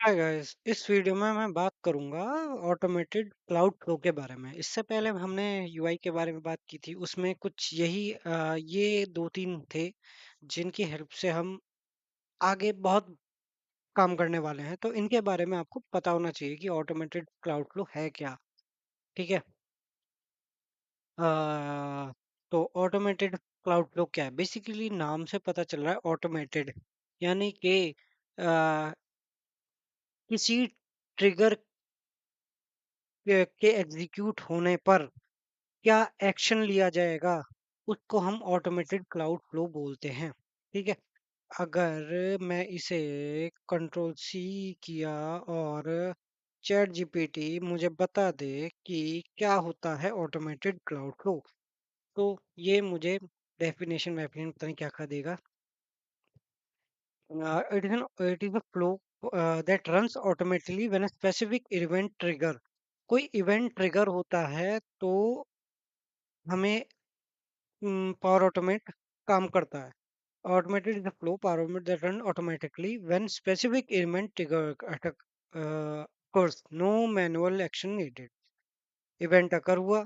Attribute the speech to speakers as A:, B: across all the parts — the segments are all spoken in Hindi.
A: हाय गाइस, इस वीडियो में मैं बात करूंगा ऑटोमेटेड क्लाउड फ्लो के बारे में। इससे पहले हमने यूआई के बारे में बात की थी। उसमें कुछ ये दो तीन थे जिनकी हेल्प से हम आगे बहुत काम करने वाले हैं। तो इनके बारे में आपको पता होना चाहिए कि ऑटोमेटेड क्लाउड फ्लो है क्या। ठीक है। अ, तो ऑटोमेटेड क्लाउड फ्लो क्या है? बेसिकली नाम से पता चल रहा है ऑटोमेटेड, यानी कि किसी ट्रिगर के एग्जीक्यूट होने पर क्या एक्शन लिया जाएगा, उसको हम ऑटोमेटेड क्लाउड फ्लो बोलते हैं। ठीक है। अगर मैं इसे कंट्रोल सी किया और चैट जीपीटी मुझे बता दे कि क्या होता है ऑटोमेटेड क्लाउड फ्लो, तो ये मुझे डेफिनेशन वेफिनेशन पता नहीं क्या क्या देगा। It is a flow that runs automatically when a specific event trigger. कोई इवेंट ट्रिगर होता है तो हमें पावर ऑटोमेट काम करता है। Automated is a flow power automate that run automatically when specific element trigger attack occurs. No manual action needed. Event occur हुआ,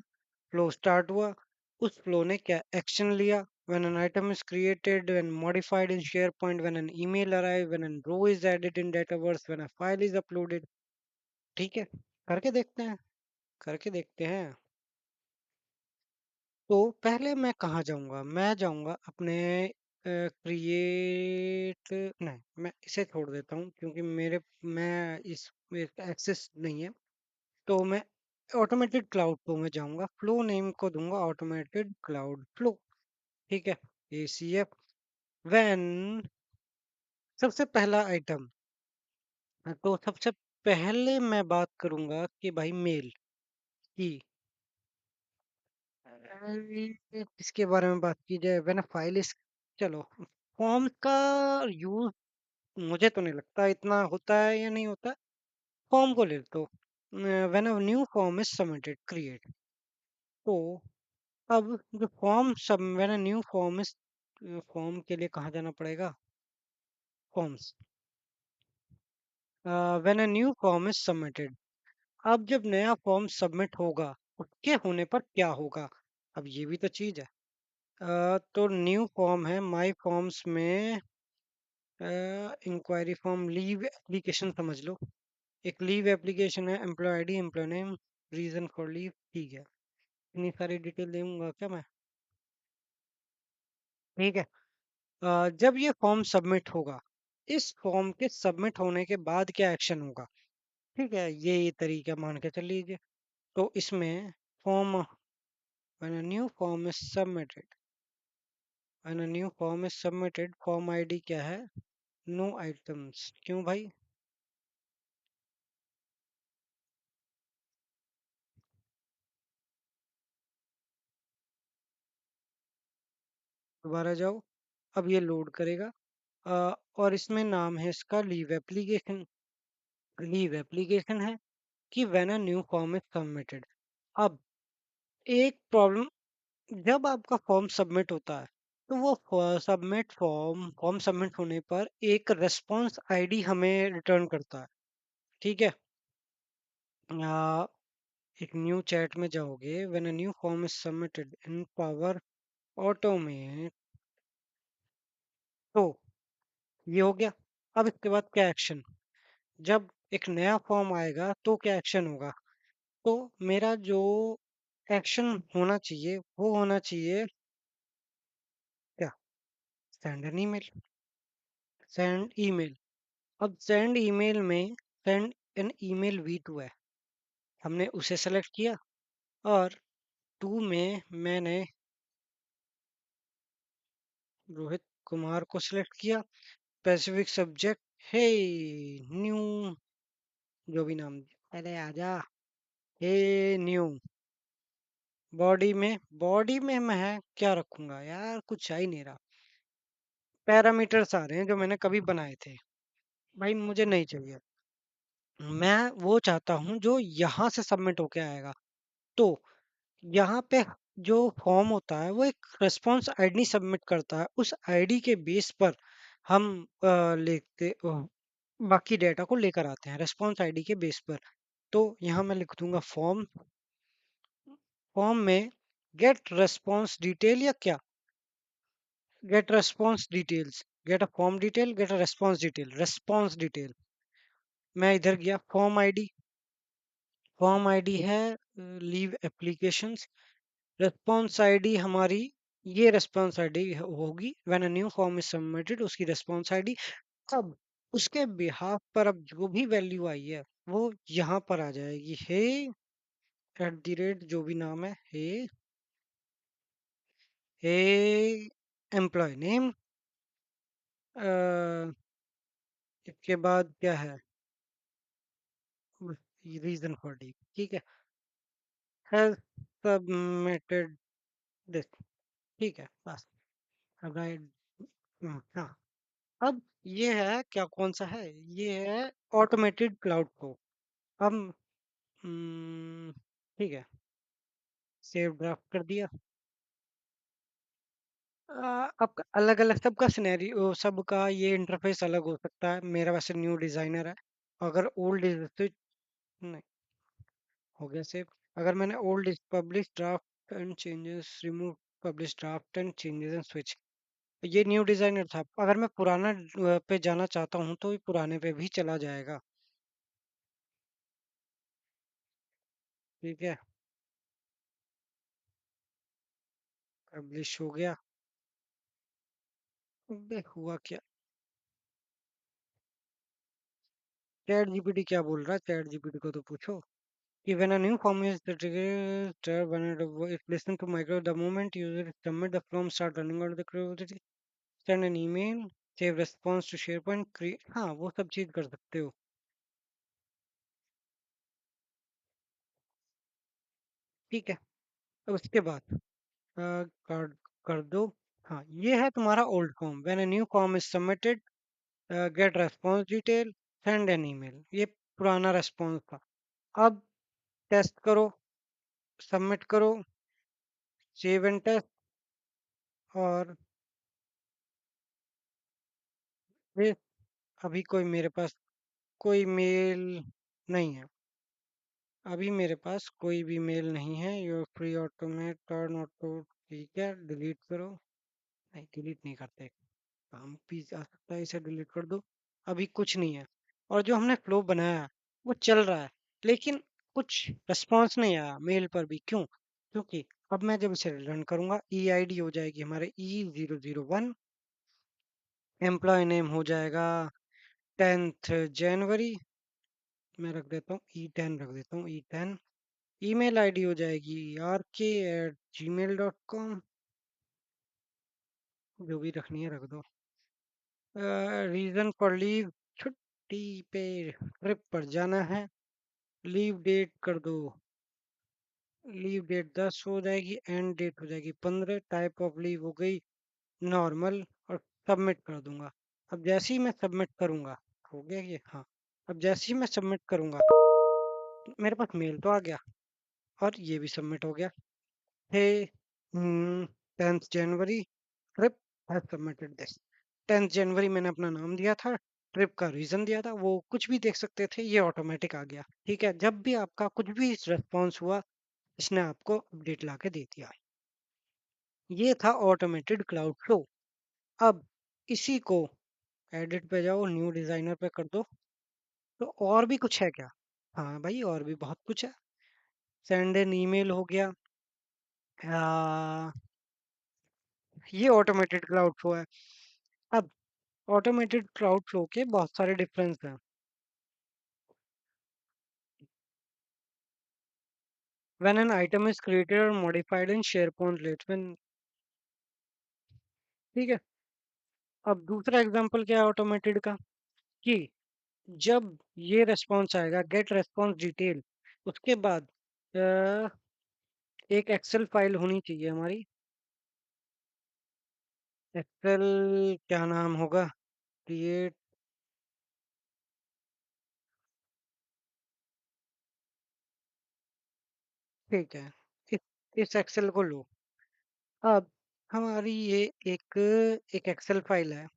A: flow start हुआ, उस flow ने क्या action लिया? When an item is created, when modified in SharePoint, when an email arrives, when a row is added in Dataverse, when a file is uploaded. ठीक है, करके देखते हैं। करके देखते हैं। तो पहले मैं कहाँ जाऊँगा? मैं जाऊँगा अपने क्रिएट, नहीं, मैं इसे छोड़ देता हूँ क्योंकि मेरे मैं इस एक्सेस नहीं है। तो मैं ऑटोमेटेड क्लाउड फ्लो में जाऊँगा। फ्लो नेम को दूंगा ऑटोमेटेड क्लाउड फ्लो। ठीक है। ACF व्हेन सबसे पहला आइटम। तो सबसे पहले मैं बात करूंगा कि भाई मेल की इसके बारे में बात की जाए। व्हेन फाइल इस, चलो, फॉर्म का यूज मुझे तो नहीं लगता इतना होता है या नहीं होता। फॉर्म को ले तो when a new form is submitted create. तो अब जो फॉर्म सब when a new form is, form के लिए कहाँ जाना पड़ेगा? Forms. When a new form is submitted. अब जब नया फॉर्म सबमिट होगा उसके होने पर क्या होगा? अब ये भी तो चीज है। तो न्यू फॉर्म है माई फॉर्म्स में। इंक्वायरी फॉर्म लीव एप्लीकेशन समझ लो। एक लीव एप्लीकेशन है, employ ID, employ name, reason for leave. ठीक है। इतनी सारी डिटेल दूंगा क्या मैं? ठीक है। जब ये फॉर्म सबमिट होगा, इस फॉर्म के सबमिट होने के बाद क्या एक्शन होगा? ठीक है, ये तरीका मान के चल लीजिए। तो इसमें form, when a new form is submitted, when a new form is submitted, form ID क्या है? No items. क्यों भाई? दोबारा जाओ। अब ये लोड करेगा। और इसमें नाम है इसका लीव एप्लीकेशन। लीव एप्लीकेशन है कि when a new form is submitted. अब एक प्रॉब्लम, जब आपका फॉर्म सबमिट होता है तो वो सबमिट फॉर्म सबमिट होने पर एक रेस्पॉन्स आईडी हमें रिटर्न करता है। ठीक है। आ, एक न्यू चैट में जाओगे। When a new form is submitted in power automate. तो ये हो गया। अब इसके बाद क्या एक्शन? जब एक नया फॉर्म आएगा तो क्या एक्शन होगा? तो मेरा जो एक्शन होना चाहिए वो होना चाहिए क्या? Send an email. Send email. अब सेंड ईमेल में सेंड एन ईमेल V2 है, हमने उसे सेलेक्ट किया। और टू में मैंने रोहित कुमार को सिलेक्ट किया। स्पेसिफिक सब्जेक्ट हे न्यू, जो भी नाम, अरे आजा। हे न्यू। बॉडी में मैं क्या रखूंगा यार? कुछ आ ही नहीं रहा। पैरामीटर्स आ रहे हैं जो मैंने कभी बनाए थे। भाई मुझे नहीं चाहिए। मैं वो चाहता हूँ जो यहाँ से सबमिट होके आएगा। तो यहाँ पे जो फॉर्म होता है वो एक रेस्पॉन्स आईडी सबमिट करता है। उस आईडी के बेस पर हम लिखते बाकी डेटा को लेकर आते हैं रेस्पॉन्स आईडी के बेस पर। तो यहाँ मैं लिख दूंगा फॉर्म। फॉर्म में गेट रेस्पॉन्स डिटेल या क्या, get response details, get a form detail, get a response detail, response detail. मैं इधर गया फॉर्म आईडी। फॉर्म आईडी है लीव एप्लीकेशंस। रेस्पॉन्स आईडी हमारी ये रेस्पॉन्स आईडी होगी when a new form is submitted, उसकी रेस्पॉन्स आईडी। अब उसके बिहाफ पर अब जो भी वैल्यू आई है वो यहाँ पर आ जाएगी। हे एट द रेट जो भी नाम है, हे एम्प्लॉय नेम, इसके बाद क्या है, रीजन फॉर लीव, ठीक है, हैज सबमिटेड दिस, ठीक है बस। अब राइट, हाँ। अब ये है क्या, कौन सा है, ये है ऑटोमेटेड क्लाउड फ्लो। अब हम्म, ठीक है, सेव ड्राफ्ट कर दिया। अब अलग अलग सबका सिनेरियो, सबका ये इंटरफेस अलग हो सकता है। मेरा वैसे न्यू डिजाइनर है। अगर ओल्ड इज तो नहीं, हो गया सेव। अगर मैंने old is publish draft and changes, remove publish draft and changes and switch, ये न्यू डिजाइनर था। अगर मैं पुराना पे जाना चाहता हूँ तो ये पुराने पे भी चला जाएगा। ठीक है, पब्लिश हो गया। अबे हुआ क्या, चैट जीपीटी क्या बोल रहा है, चैट जीपीटी को तो पूछो कि when a new form is triggered when it listen to micro the moment user submit the form start running on the curiosity, send an email, save response to SharePoint, create, हाँ वो सब चीज कर सकते हो। ठीक है, अब उसके बाद कर कर दो। हाँ ये है तुम्हारा old form, when a new form is submitted get response detail, send an email, ये पुराना रेस्पॉन्स था। अब टेस्ट करो, सबमिट करो, सेव एंड टेस्ट, और ये अभी कोई मेरे पास कोई मेल नहीं है। अभी मेरे पास कोई भी मेल नहीं है। Your free automate turn auto, ठीक है, डिलीट करो। नहीं, डिलीट नहीं करते, काम भी आ सकता है, इसे डिलीट कर दो। अभी कुछ नहीं है। और जो हमने फ्लो बनाया है वो चल रहा है, लेकिन कुछ रिस्पॉन्स नहीं आया मेल पर भी। क्यों? क्योंकि अब मैं जब इसे रन करूंगा, ई आई डी हो जाएगी हमारे E001, एम्प्लॉय नेम हो जाएगा 10th जनवरी, मैं रख देता हूँ E10, रख देता हूँ E10। ईमेल आईडी हो जाएगी RK@gmail.com, जो भी रखनी है रख दो। रीजन फॉर लीव, छुट्टी पे, ट्रिप पर जाना है। लीव डेट कर दो, लीव डेट 10 हो जाएगी, एंड डेट हो जाएगी 15, टाइप ऑफ लीव हो गई नॉर्मल, और सबमिट कर दूंगा। अब जैसे ही मैं सबमिट करूंगा, हो गया ये, हाँ। अब जैसे ही मैं सबमिट करूंगा, मेरे पास मेल तो आ गया और ये भी सबमिट हो गया। हे 10th January, trip has submitted this. 10th जनवरी मैंने अपना नाम दिया था, ट्रिप का रीजन दिया था, वो कुछ भी देख सकते थे, ये ऑटोमेटिक आ गया। ठीक है, जब भी आपका कुछ भी रेस्पॉन्स हुआ, इसने आपको अपडेट ला के दे दिया। ये था ऑटोमेटेड क्लाउड फ्लो। अब इसी को एडिट पे जाओ, न्यू डिजाइनर पे कर दो। तो और भी कुछ है क्या? हाँ भाई, और भी बहुत कुछ है। सेंड एन ईमेल हो गया, आ, ये ऑटोमेटेड क्लाउड फ्लो है। अब ऑटोमेटेड क्लाउड फ्लो के बहुत सारे डिफरेंस हैं। When an item is created और modified in SharePoint let when, ठीक है। अब दूसरा एग्जांपल क्या है ऑटोमेटेड का, कि जब ये रेस्पॉन्स आएगा गेट रेस्पॉन्स डिटेल, उसके बाद अ, एक एक्सेल फाइल होनी चाहिए हमारी। एक्सेल, क्या नाम होगा, क्रिएट, ठीक है। इस इस एक्सेल को लो। अब हमारी ये एक एक एक्सेल फाइल है।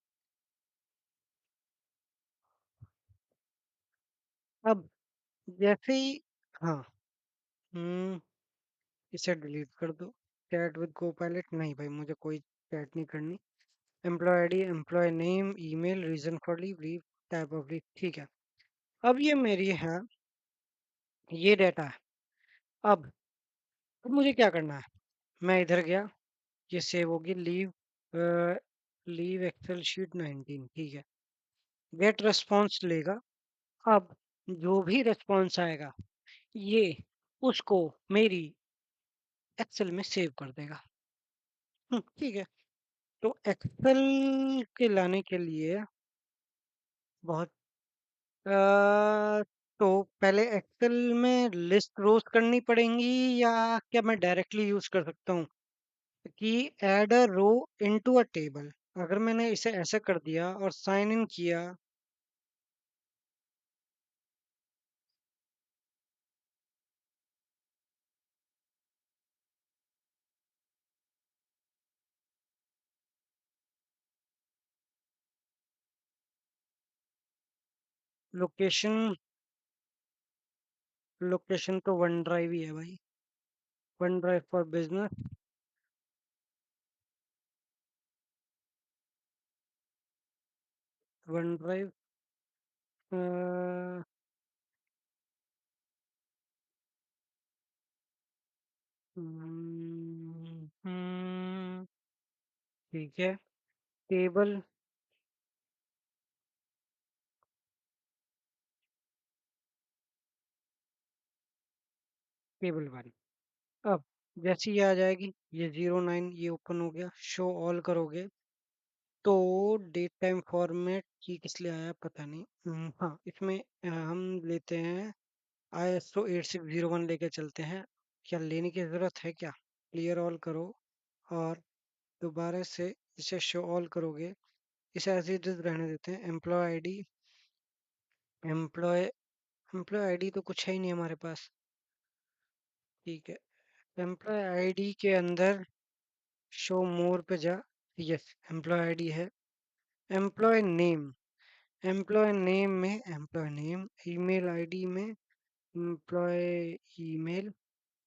A: अब जैसे ही हाँ, हम्म, इसे डिलीट कर दो। चैट विद को पायलट नहीं भाई, मुझे कोई चैट नहीं करनी। Employ ID, employ name, email, reason for leave, leave type of leave, ठीक है। अब ये मेरी है, ये डेटा है। अब मुझे क्या करना है? मैं इधर गया, ये सेव होगी लीव, लीव एक्सेल शीट 19, ठीक है। गेट रेस्पॉन्स लेगा। अब जो भी रेस्पॉन्स आएगा, ये उसको मेरी एक्सेल में सेव कर देगा। ठीक है। तो एक्सेल के लाने के लिए बहुत तो पहले एक्सेल में लिस्ट रोज करनी पड़ेंगी, या क्या मैं डायरेक्टली यूज कर सकता हूँ कि add a row into a table? अगर मैंने इसे ऐसे कर दिया और साइन इन किया। लोकेशन, लोकेशन तो वन ड्राइव ही है भाई। One drive for business. One drive, ठीक है। Table, table one. अब जैसे ये आ जाएगी, ये 09 ये ओपन हो गया, शो ऑल करोगे तो डेट टाइम फॉर्मेट की किस लिए आया पता नहीं। हाँ, इसमें हम लेते हैं ISO 8601 लेके चलते हैं। क्या लेने की ज़रूरत है क्या? क्लियर ऑल करो और दोबारा से इसे शो ऑल करोगे। इसे एज इट इज रहने देते हैं। Employ ID, employ employ ID तो कुछ है ही नहीं हमारे पास, ठीक है। एम्प्लॉय आईडी के अंदर शो मोर पे जा, यस, एम्प्लॉय आईडी है। एम्प्लॉय नेम, एम्प्लॉय नेम में एम्प्लॉय नेम, ईमेल आईडी में employ email,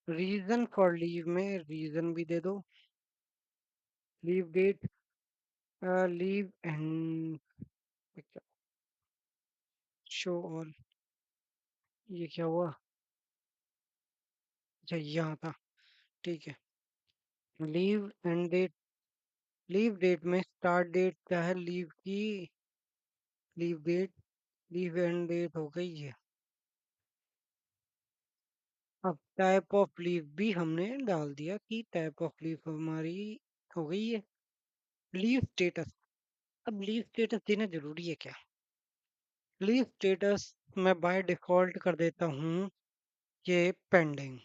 A: reason for leave में रीजन भी दे दो। Leave date, leave end show all, ये क्या हुआ? अच्छा, यहाँ था, ठीक है। Leave end date, leave date में स्टार्ट डेट क्या है लीव की? Leave date, leave end date हो गई है। अब टाइप ऑफ लीव भी हमने डाल दिया कि टाइप ऑफ लीव हमारी हो गई है। लीव स्टेटस, अब लीव स्टेटस देना जरूरी है क्या? लीव स्टेटस मैं बाय डिफॉल्ट कर देता हूँ ये पेंडिंग।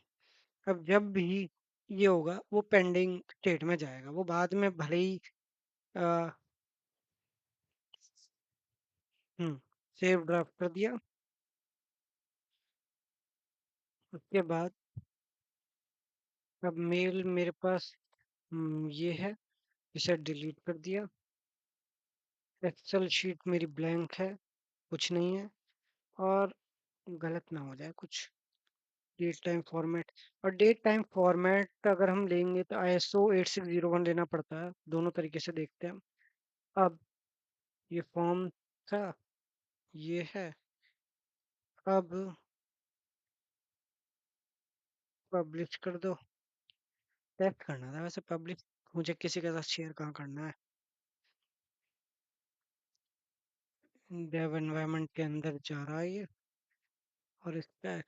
A: अब जब भी ये होगा वो पेंडिंग स्टेट में जाएगा, वो बाद में भले ही आ, सेव ड्राफ्ट कर दिया। उसके बाद अब मेल मेरे पास ये है, इसे डिलीट कर दिया। एक्सेल शीट मेरी ब्लैंक है, कुछ नहीं है। और गलत ना हो जाए कुछ, डेट टाइम फॉर्मेट। और डेट टाइम फॉर्मेट अगर हम लेंगे तो ISO 8601 लेना पड़ता है, दोनों तरीके से देखते हैं। अब ये फॉर्म था, ये है। अब पब्लिश कर दो। टेस्ट करना था वैसे पब्लिश, मुझे किसी के साथ शेयर कहाँ करना है। डेव एनवायरनमेंट के अंदर जा रहा है ये, और इसका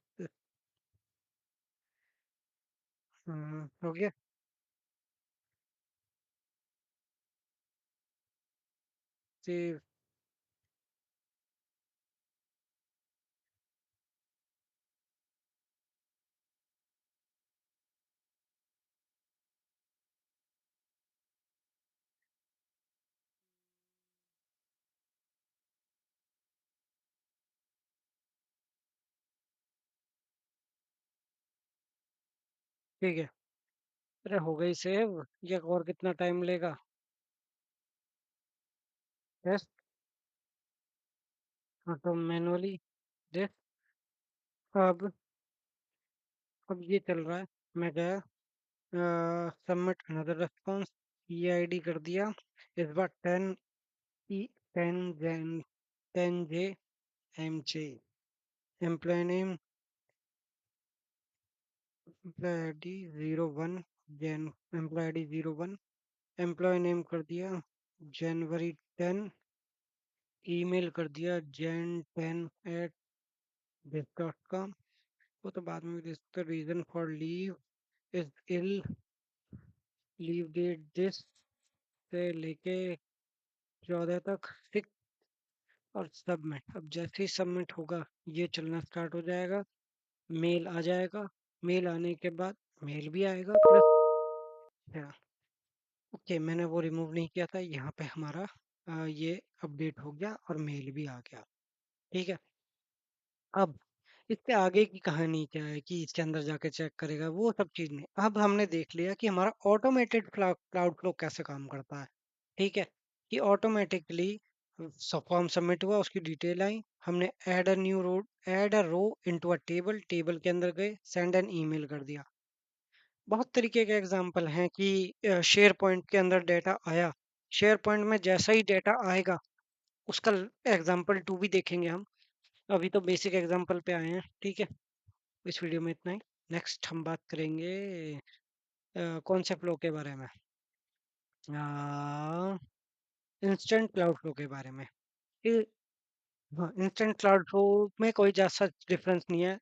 A: हो गया। सेव, ठीक है। अरे हो गई सेव, ये और कितना टाइम लेगा? टेस्ट, हाँ तो मैनुअली अब अब ये चल रहा है। मैं गया, सबमिट अनदर रेस्पॉन्स, ईआईडी कर दिया। इस बार 10 E 10 J M J. Employee name employee ID 01 जैन, एम्प्लॉय आईडी 01। एम्प्लॉय नेम कर दिया जनवरी 10। ईमेल कर दिया jan10@this.com। वो तो बाद में भी दे सकते। Reason for leave is ill, leave date this से लेके 14 तक, 6। और सबमिट। अब जैसे ही सबमिट होगा ये चलना स्टार्ट हो जाएगा, मेल आ जाएगा। मेल आने के बाद मेल भी आएगा प्लस। ओके, मैंने वो रिमूव नहीं किया था। यहाँ पे हमारा ये अपडेट हो गया और मेल भी आ गया। ठीक है। अब इसके आगे की कहानी क्या है कि इसके अंदर जाके चेक करेगा, वो सब चीज़ नहीं। अब हमने देख लिया कि हमारा ऑटोमेटेड क्लाउड फ्लो कैसे काम करता है। ठीक है, कि ऑटोमेटिकली फॉर्म सबमिट हुआ, उसकी डिटेल आई, हमने add a row into a table, table के अंदर गए, सेंड एन ईमेल कर दिया। बहुत तरीके के एग्जांपल हैं कि शेयर पॉइंट के अंदर डेटा आया, शेयर पॉइंट में जैसा ही डेटा आएगा उसका एग्जांपल 2 भी देखेंगे हम। अभी तो बेसिक एग्जांपल पे आए हैं। ठीक है, इस वीडियो में इतना ही। नेक्स्ट हम बात करेंगे कौन से फ्लो के बारे में, इंस्टेंट क्लाउड फ्लो के बारे में। इ- हाँ, इंस्टेंट क्लाउड फ्लो में कोई ज़्यादा डिफरेंस नहीं है।